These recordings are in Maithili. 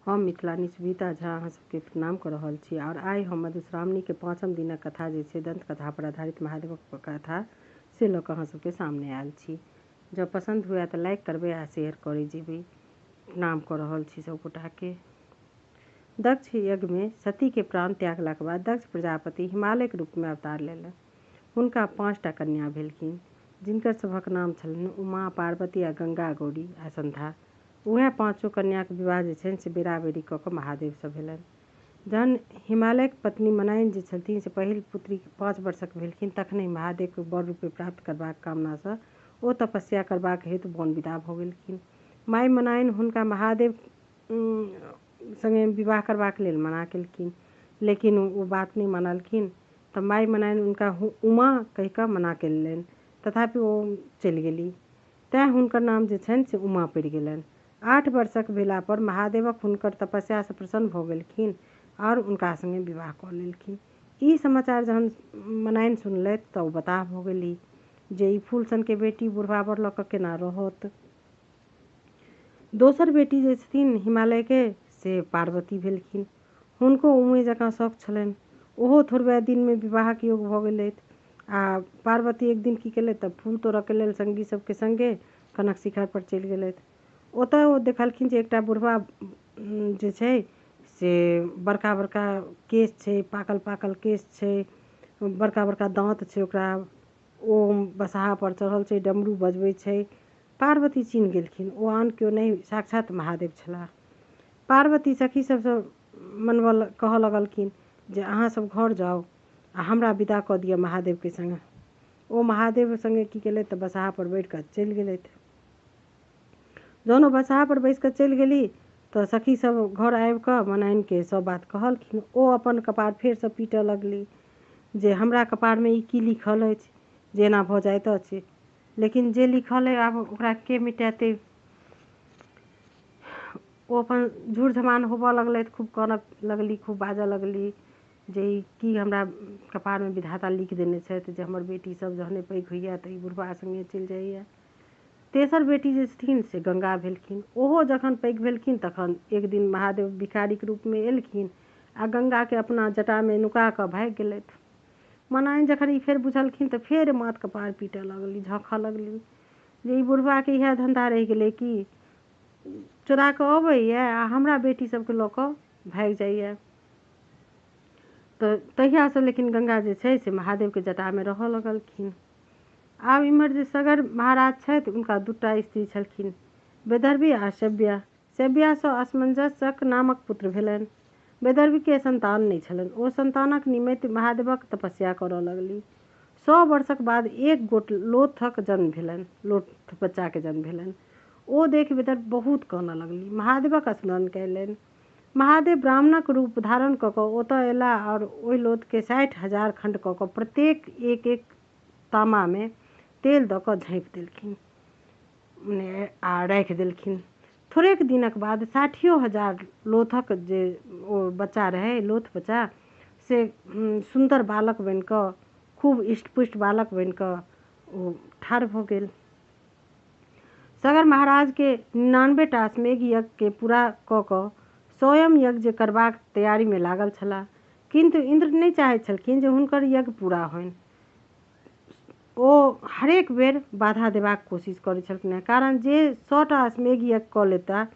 हम मिथिलानी सुविता झा अहाँ सबके प्रणाम कर रहल छी। और आइ हम मधुश्रावणी के 5म दिनक कथा जे छै दंत कथा पर आधारित महादेवक कथा से लऽ कऽ अहाँ सबके सामने आयल छी। जब पसंद हुए तो लाइक करबे आ शेयर करे जेबे। प्रणाम कर रहल छी सब गोटा के। दक्ष यज्ञ में सती के प्राण त्यागलाक बाद दक्ष प्रजापति हिमालय के रूप में अवतार लेलनि। हुनका 5टा कन्या भेलखिन, जिनकर सभक नाम छलनि उमा, पार्वती आ गंगा, गौरी आ संध्या। उएह 5 कन्या के विवाह जे छनि से बेरा बेरी कऽ कऽ महादेव से भेलनि। जहन हिमालय के पत्नी मनाइन जे छलथिन से पहिल पुत्री 5 वर्षक भेलखिन, तखने महादेव के बर रूपे प्राप्त करबाक कामना से ओ तपस्या करबाक हेतु वन विदा भऽ गेलखिन। माय मनाइन हुनका महादेव संगे विवाह करबाक लेल मना केलखिन, लेकिन ओ बात नहीं मानलखिन। तऽ माय मनाइन हुनका उमा कहि कऽ मना केलनि, तथापि ओ चलि गेली। तैं हुनकर नाम जे छनि से उमा पड़ि गेलनि। 8 वर्षक भेला पर महादेवक हुनकर तपस्या से प्रसन्न भऽ गेलखिन और उनका संगे विवाह कऽ लेलखिन। ई समाचार जहन मनाइन सुनलथि तऽ ओ बताह भऽ गेली जे ई फूल सन के बेटी बुढ़बा पर लऽ कऽ केना रहत। दोसर बेटी जे छथिन हिमालय के से पार्वती भेलखिन। हुनको उमे जकाँ शौक छलनि, ओहो थोड़बे दिन में विवाहक योग भऽ गेलथि। आ पार्वती एक दिन की केलथि तऽ फूल तोड़ऽ के लेल संगी सबके संगे कनक शिखर पर चलि गेलथि। ओतऽ ओ देखलखिन जे एकटा बुढ़बा जे छै से बड़का बड़का केश छै, पाकल पाकल केश छै, बड़का बड़का दाँत छै ओकरा, ओ बसहा पर चढ़ल छै, डमरू बजबै छै। पार्वती चिन्ह गेलखिन, ओ आन केओ नहीं साक्षात महादेव छलाह। पार्वती सखी सबसँ मनबऽ कहऽ लगलखिन जे अहाँ सब घर जाओ आ हमरा विदा कऽ दिअ महादेव के संगे। ओ महादेव संगे की केलथि तऽ बसहा पर बैठ कऽ चलि गेलथि। जहन ओ बसहा पर बैस कऽ चलि गेली तऽ सखी सब घर आबि कऽ मनाइन के सब बात कहलखिन। ओ अपन कपार फेर से पीटऽ लगली जे हमरा कपार में ई की लिखल अछि जे एना भऽ जाइत अछि, लेकिन जे लिखल है आब ओकरा के मिटेतै। ओ अपन झूठ झमान होबऽ लगलथि, खूब कानऽ लगली, खूब बाजऽ लगली जे ई की हमरा कपार में विधाता लिख देने छथि जे हमर बेटी सब जहने पैघ होइए तऽ ई बुढ़बा संगे चलि जाइए। तेसर बेटी जे छथिन से गंगा भेलखिन। ओहो जखन पैघ भेलखिन तखन एक दिन महादेव भिखारी के रूप में एलखिन आ गंगा के अपना जटा में नुका कऽ भागि गेलथि। मनाइन जखन ई फेर बुझलखिन तऽ फेर माथ कपार पीटऽ लगली, झँकऽ लगली जे ई बुढ़बा के इएह धंधा रहि गेलै कि चोरा कऽ अबैए आ हमरा बेटी सबके लऽ कऽ भागि जाइए। तऽ तहिया से लेकिन गंगा जे छै से महादेव के जटा में रहऽ लगलखिन। आब इम्हर जे सगर महाराज छथि उनका 2टा स्त्री छलखिन, वैदर्भी आ शव्या। शव्या सँ असमंजसक नामक पुत्र भेलनि। वैदर्भी के संतान नहीं छलनि। ओ संतानक निमित्त महादेवक तपस्या करऽ लगली। 100 वर्षक बाद एक गोट लोथक जन्म भेलनि, लोथ बच्चा के जन्म भेलनि। ओ देख वैदर्भी बहुत कानऽ लगली, महादेवक स्मरण कयलनि। महादेव ब्राह्मणक रूप धारण कऽ कऽ ओतऽ अयला और ओहि लोथ के 60,000 खंड कऽ कऽ प्रत्येक एक तामा में तेल दऽ कऽ झाँपि देलखिन आ राखि देलखिन। थोड़ेक दिनक बाद 60,000 लोथक जे ओ बच्चा रहे, लोथ बच्चा से सुंदर बालक बनि कऽ, खूब इष्टपुष्ट बालक बनि कऽ ओ ठाढ़ भऽ गेल। सगर महाराज के 99टा अश्वमेघ यज्ञ के पूरा कऽ कऽ स्वयं यज्ञ करबाक तैयारी में लागल छलाह, किंतु इंद्र नहीं चाहै छलखिन जे हुनकर यज्ञ पूरा होनि। ओ हरेक बेर बाधा देबाक कोशिश करै छलखिन हैं, कारण जे 100टा अश्वमेघ यज्ञ कऽ लेता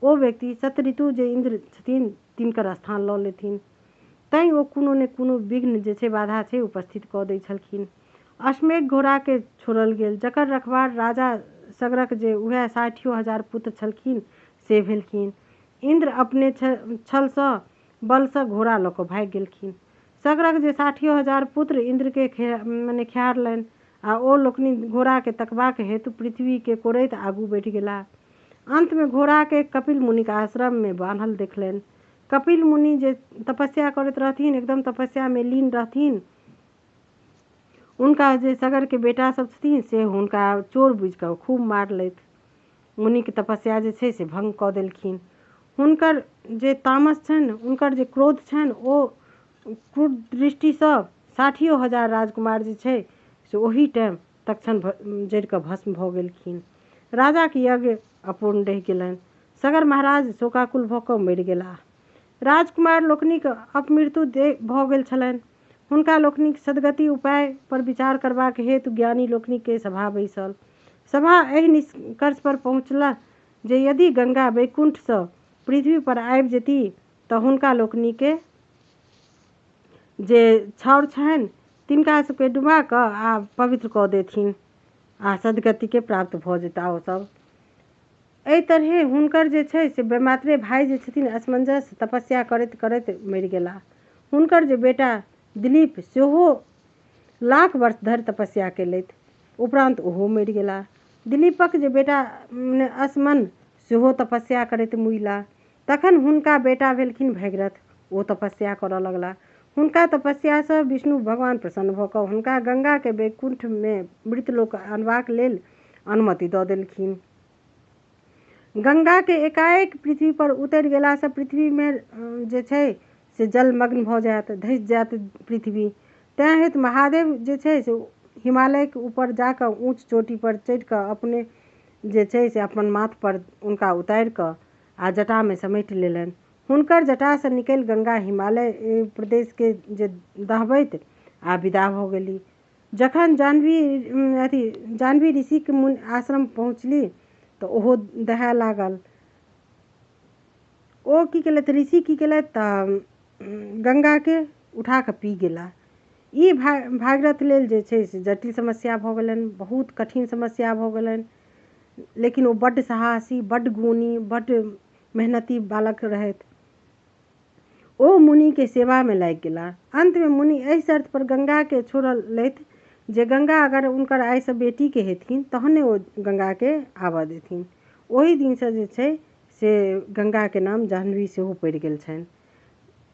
ओ व्यक्ति शतऋतु जे इंद्र छथिन तिनकर स्थान लऽ लेथिन। तैं ओ कोनो ने कोनो विघ्न जे छै, बाधा छै, उपस्थित कऽ दै छलखिन। अश्वमेघ घोड़ा के छोड़ल गेल, जकर रखवार राजा सगरक जे उएह 60,000 पुत्र छलखिन से भेलखिन। इंद्र अपने छल सँ बल सँ घोड़ा लऽ कऽ भागि गेलखिन। सगरक जे 60,000 पुत्र इंद्र के खेहारलनि आ ओ लोकनि घोड़ा के तकबाक हेतु पृथ्वी के कोड़ैत आगू बढ़ि गेलाह। अंत में घोड़ा के कपिल मुनि के आश्रम में बान्हल देखलनि। कपिल मुनि जे तपस्या करैत रहथिन, एकदम तपस्या में लीन रहथिन। उनका जे सगर के बेटा सब छथिन से हुनका चोर बुझि कऽ खूब मारलथि। मुनि के तपस्या जे छै से भंग कऽ देलखिन। हुनकर जे तामस छनि, हुनकर जे क्रोध छनि, ओ क्रूर दृष्टि सँ 60,000 राजकुमार जे छै से ओही टाइम तत्क्षण जरि कऽ भस्म भऽ गेलखिन। राजा के यज्ञ अपूर्ण रहि गेलनि। सगर महाराज शोकाकुल भऽ कऽ मरि गेलाह। राजकुमार लोकनिक अपमृत्यु भऽ गेल छलनि। हुनका लोकनिक सदगति उपाय पर विचार करबाक हेतु ज्ञानी लोकनिक के सभा बैसल। सभा एहि निष्कर्ष पर पहुँचला जे यदि गंगा वैकुंठ सँ पृथ्वी पर आबि जेती तऽ हुनका लोकनिके जे छाउर छनि तिनका सबके डुबा कऽ आ पवित्र कऽ देथिन आ सदगति के प्राप्त भऽ जेता ओ सब। एहि तरहे हुनकर जे छै से बेमात्रे भाई जे छथिन असमंजस तपस्या करैत करैत मरि गेलाह। हुनकर जे बेटा दिलीप सेहो लाख वर्ष धरि तपस्या केलथि, उपरांत ओहो मरि गेलाह। दिलीपक जे बेटा असमन सेहो तपस्या करैत मुइला। तखन हुनका बेटा भेलखिन भगीरथ, ओ तपस्या करऽ लगला। हुनका तपस्या सँ विष्णु भगवान प्रसन्न भऽ कऽ हुनका गंगा के वैकुंठ में मृतलोक अनबाक लेल अनुमति दऽ देलखिन। गंगा के एकाएक पृथ्वी पर उतरि गेला सँ पृथ्वी में जे छै से जलमग्न भऽ जायत, धसि जायत पृथ्वी। तैं हेतु महादेव जे छै से हिमालय के ऊपर जाकऽ ऊँच चोटी पर चढ़ि कऽ अपने जे छै से अपन माथ पर उनका उतारि कऽ आ जटा में समेटि लेलनि। हुनकर जटा सँ निकलि गंगा हिमालय प्रदेश के जे दहबैत आ विदा भऽ गेली। जखन जाह्नवी ऋषि के मुनि आश्रम पहुँचली तऽ ओहो दहाय लागल। ओ की केलथि, ऋषि की केलथि तऽ गंगा के उठा कऽ पी गेला। ई भागीरथ लेल जे छै से जटिल समस्या भऽ गेलनि, बहुत कठिन समस्या भऽ गेलनि। लेकिन ओ बड्ड साहसी, बड्ड गुणी, बड्ड मेहनती बालक रहथि। ओ मुनि के सेवा में लागि गेला। अंत में मुनि एहि शर्त पर गंगा के छोड़लथि जे गंगा अगर हुनकर आइ सँ बेटी के हेथिन तहने ओ गंगा के आबऽ देथिन। ओहि दिन सँ जे छै से गंगा के नाम जाह्नवी सेहो पड़ि गेल छनि।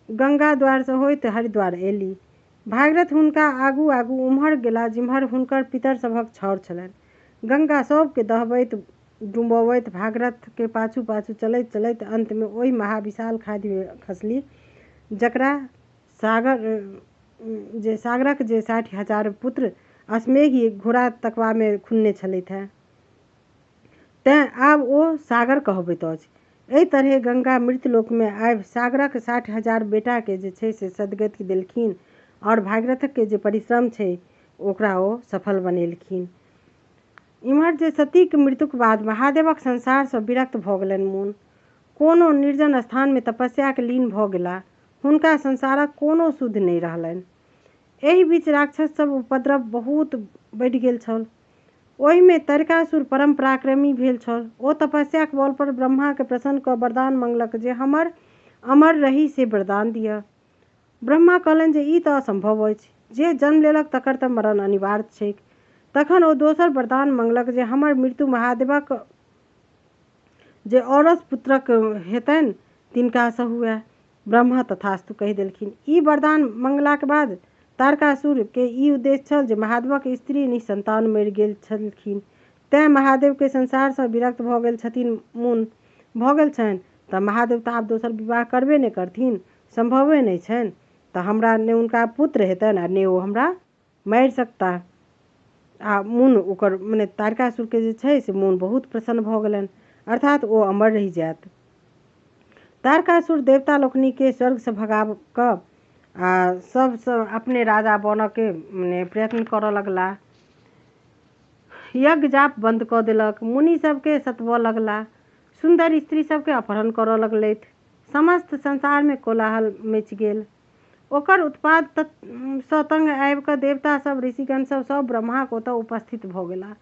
गंगा द्वार सँ होइत हरिद्वार एली। भागीरथ हुनका आगू आगू उम्हर गेला जिम्हर हुनकर पितर सभक छाउर छलनि। गंगा सबके दहबैत डुबोबैत भागीरथ के पाछू पाछू चलैत चलैत अंत में ओहि महाविशाल खाधि में खसली जकरा सागरक जे 60,000 पुत्र अश्वमेघ घोड़ा तकवा में खुनने छलथि हैं, तें आब ओ सागर कहबैत अछि। एहि तरहे गंगा मृतलोक में आबि सागरक 60,000 बेटा के जे छै से सदगति देलखिन और भागीरथक के जे परिश्रम छै ओकरा ओ सफल बनेलखिन। इम्हर जे सतीक मृत्युक बाद महादेवक संसार सँ विरक्त भऽ गेलनि मोन। कोनो निर्जन स्थान में तपस्या के लीन भऽ गेला। हुनका संसारक कोनो सुध नहि रहलनि। एहि बीच राक्षस सब उपद्रव बहुत बढ़ि गेल छल। ओहि में तारकासुर परम पराक्रमी भेल छल। ओ तपस्या के बल पर ब्रह्मा के प्रसन्न कऽ वरदान मंगलक जे हमर अमर रही से वरदान दिअ। ब्रह्मा कहलनि जे ई तऽ असंभव अछि, जे जन्म लेलक तकर तऽ मरण अनिवार्य छैक। तखन ओ दोसर वरदान मंगलक जे हमर मृत्यु महादेवक जे औरस पुत्रक हेतनि तिनका सँ हुए। ब्रह्मा तथास्तु कहि देलखिन। ई वरदान मंगला के बाद तारकासुर के ई उद्देश्य छल जे महादेवक स्त्री निसंतान मरि गेल छलखिन, तें महादेव के संसार सँ विरक्त भऽ गेल छथिन मोन भऽ गेल छनि तऽ महादेव तऽ आब दोसर विवाह करबे नहि करथिन, संभवे नहि छनि, तऽ हमरा ने उनका पुत्र हेतनि आ ने ओ हमरा मारि सकता। आ मोन ओकर मने तारकासुर के जे छै से मोन बहुत प्रसन्न भऽ गेलनि, अर्थात ओ अमर रहि जायत। तारकासुर देवता लोकनि के स्वर्ग से भगा कऽ आ सब अपने राजा बनऽ के मने प्रयत्न करऽ लगला। यज्ञ जाप बंद कऽ देलक, मुनि सबके सतबऽ लगला, सुंदर स्त्री सबके अपहरण करऽ लगलथि। समस्त संसार में कोलाहल मचि गेल। ओकर उत्पाद सँ तंग आबि कऽ देवता सब, ऋषिगण सब ब्रह्मा के ओतऽ उपस्थित भऽ गेला।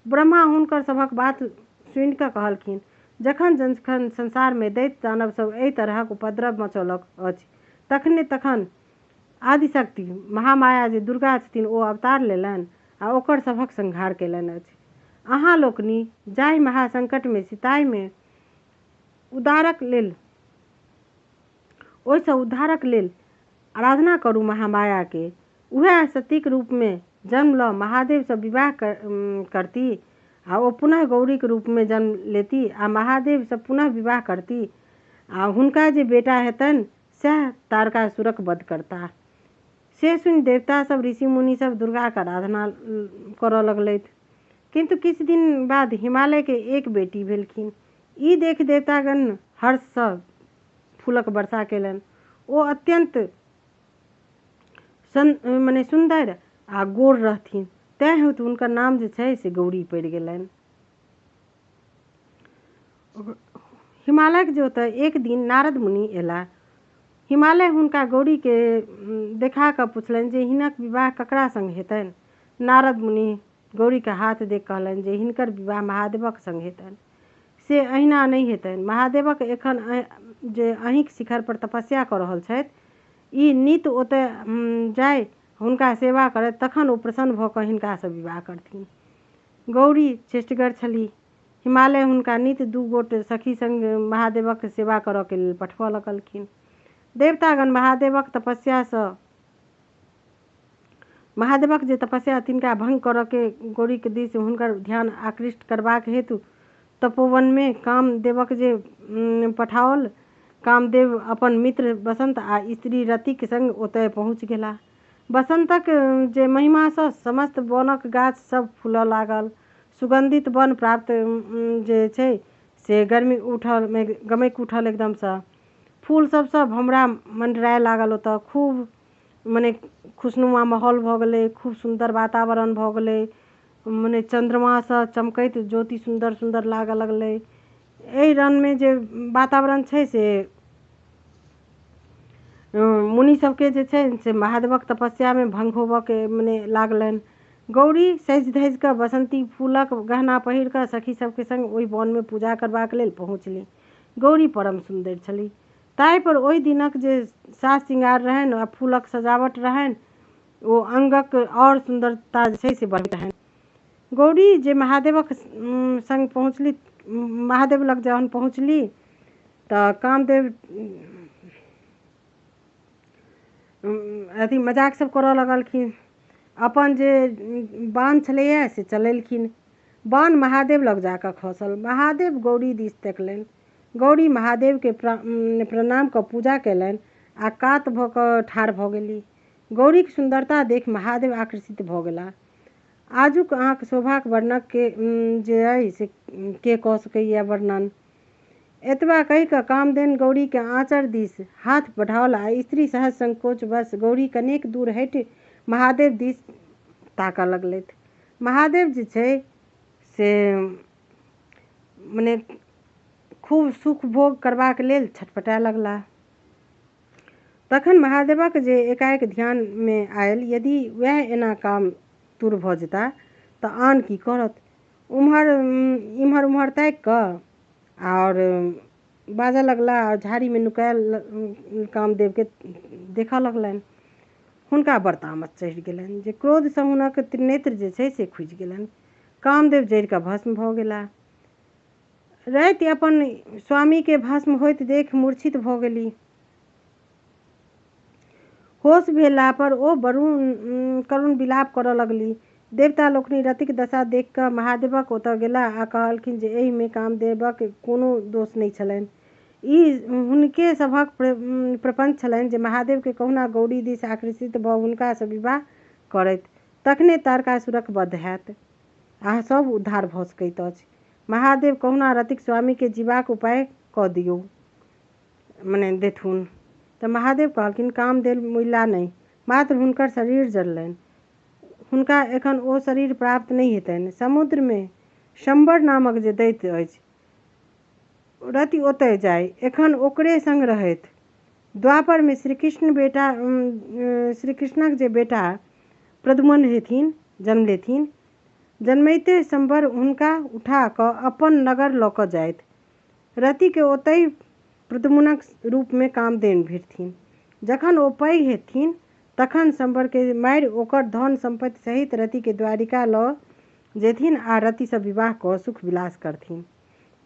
ब्रह्मा हुनकर सभक बात सुनि कऽ कहलखिन, जखन संसार में दैत्य दानव सब एहि तरहक उपद्रव मचौलक अछि तखन आदिशक्ति महामाया जे दुर्गा छथिन ओ अवतार लेलनि आ ओकर सभक संहार केलनि अछि। अहाँ लोकनि जाहि महासंकट में सिताई में ओहि सँ उद्धारक लेल आराधना करू महामाया के। उएह सतीक रूप में जन्म लऽ महादेव सँ विवाह करती आ ओ पुनः गौरी के रूप में जन्म लेती आ महादेव सँ पुनः विवाह करती आ हुनका जे बेटा हेतनि सएह तारकासुरक वध करता। से सुनि देवता सब, ऋषि मुनि सब दुर्गा के आराधना करऽ लगलथि। किंतु किछु दिन बाद हिमालय के एक बेटी भेलखिन। ई देख देवतागण हर्ष सँ फूलक वर्षा केलनि। ओ अत्यंत मने सुंदर आ गोर रहथिन, तैं हेतु हुनकर नाम जे छै से गौरी पड़ि गेलनि। हिमालयक जे ओतऽ एक दिन नारद मुनि एला। हिमालय हुनका गौरी के देखा कऽ पुछलनि जे हिनक विवाह ककरा संग हेतनि। नारद मुनि गौरी के हाथ देख कहलनि जे हिनकर विवाह महादेवक संग हेतनि। से अहिना नहि हेतनि। महादेवक एखन जे अहिंक शिखर पर तपस्या कऽ रहल छथि, ई नित ओतय जाय हुनका सेवा करथि, तखन ओ प्रसन्न भऽ कऽ हिनकासँ विवाह करथिन। गौरी चेष्टगर छलीह। हिमालय हुनका नित 2 गोट सखी संग महादेवक सेवा करऽ के लेल पठबऽ लगलखिन। देवतागण महादेवक जे तपस्या तिनका भंग करऽ के गौरी के दिस हुनकर ध्यान आकृष्ट करबाक हेतु तपोवन में कामदेवक जे पठाओल। कामदेव अपन मित्र बसंत आ स्त्री रतिक संग ओतय पहुँच गेला। बसंतक जे महिमा सँ समस्त वनक गाछ सब फूलऽ लागल। सुगंधित वन प्राप्त जे छै से गमकि उठल एकदम सँ। फूल सबसँ भमरा मंडराए लागल। ओतऽ खूब मने खुशनुमा माहौल भऽ गेलै, खूब सुंदर वातावरण भऽ गेलै। मने चंद्रमा सँ चमकैत ज्योति सुंदर सुंदर लागऽ लगलै। एहि रन में जे वातावरण छै से मुनि सबके जे छै से महादेवक तपस्या में भंग होबऽ के मने लागलनि। गौरी सजि धजि कऽ बसंती फूलक गहना पहिर कऽ सखी सबके संग ओहि वन में पूजा करबाक लेल पहुँचली। गौरी परम सुंदर छली। ताहि पर ओहि दिनक जे साज श्रृंगार रहनि आ फूलक सजावट रहनि, ओ अंगक और सुंदरता जे छै से बढ़बैत रहनि। गौरी जे महादेवक संग पहुँचली, महादेव लग जहन पहुँचली तऽ कामदेव अथी मजाक सब करऽ लगलखिन। अपन जे बाण छलैया से चलेलखिन। बाण महादेव लग जाकऽ खसल। महादेव गौरी दिस तकलनि। गौरी महादेव के प्रणाम कऽ पूजा केलनि आ कात भऽ कऽ ठाढ़ भऽ गेली। गौरी के सुंदरता देख महादेव आकर्षित भऽ गेला। आजुक अहाँक शोभाक वर्णक के जे अइ से के कऽ सकैया वर्णन। एतबा कहि कऽ कामदेव गौरी के आँचर दिस हाथ बढ़ाओल आ स्त्री सहज संकोच बस गौरी कनेक दूर हटि महादेव दिस ताकऽ लगलथि। महादेव जे छै से मने खूब सुख भोग करबाक लेल छटपटाए लगला। तखन महादेवक जे एकाएक ध्यान में आयल, यदि वह एना काम तुर भऽ जेता तऽ आन की करत। इम्हर उम्हर ताकि कऽ और बाजऽ लगला और झाड़ी में नुकायल कामदेव के देखऽ लगलनि। हुनका बड़ तामस चढ़ि गेलनि जे क्रोध सँ हुनक त्रिनेत्र जे छै से खुजि गेलनि। कामदेव जरि कऽ भस्म भऽ गेला। रति अपन स्वामी के भस्म होइत देख मूर्छित भऽ गेली। होश भेला पर ओ करुण विलाप करऽ लगली। देवता लोकनि रतिक दशा देख कऽ महादेवक ओतऽ गेला आ कहलखिन जे एहि में कामदेवक कोनो दोष नहि छलनि। ई हुनके सभक प्रपंच छलनि जे महादेव के कहुना गौरी दिस आकर्षित भऽ हुनका सँ विवाह करथि, तखने तारकासुरक वध हैत आ सब उद्धार भऽ सकैत अछि। महादेव कहुना रतिक स्वामी के जीबाक उपाय कऽ दियौ, मने देथुन। तऽ महादेव कहलखिन कामदेव मुइला नहि, मात्र हुनकर शरीर जरलनि। हुनका एखन ओ शरीर प्राप्त नहि हेतनि। समुद्र में शंबर नामक जे दैत्य अछि, रति ओतय जाय, एखन ओकरे संग रहथि। द्वापर में श्री कृष्णक जे बेटा प्रद्युम्न हेथिन, जन्म लेथिन। जन्मैते शंबर हुनका उठा कऽ अपन नगर लऽ कऽ जाथि। रति के ओतहि प्रद्युम्नक रूप में कामदेव भिड़थिन। जखन ओ पैघ हेथिन तखन शंबर के मारि ओकर धन संपत्ति सहित रति के द्वारिका लऽ जेथिन आ रति सँ विवाह कऽ सुख विलास करथिन।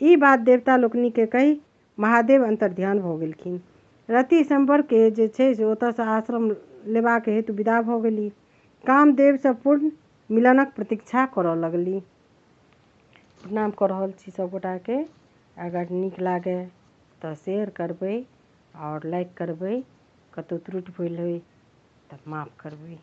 ई बात देवता लोकनि के कहि महादेव अंतर्ध्यान भऽ गेलखिन। रति शंबर के जे छै से ओतऽ सँ आश्रम लेबाक हेतु विदा भऽ गेली। कामदेव सँ पूर्ण मिलनक प्रतीक्षा करऽ लगली। प्रणाम कऽ रहल छी सब गोटा के। अगर नीक लागे तऽ शेयर करबै और लाइक करबै। कतौ त्रुटि भेल होइ तऽ माफ करबै।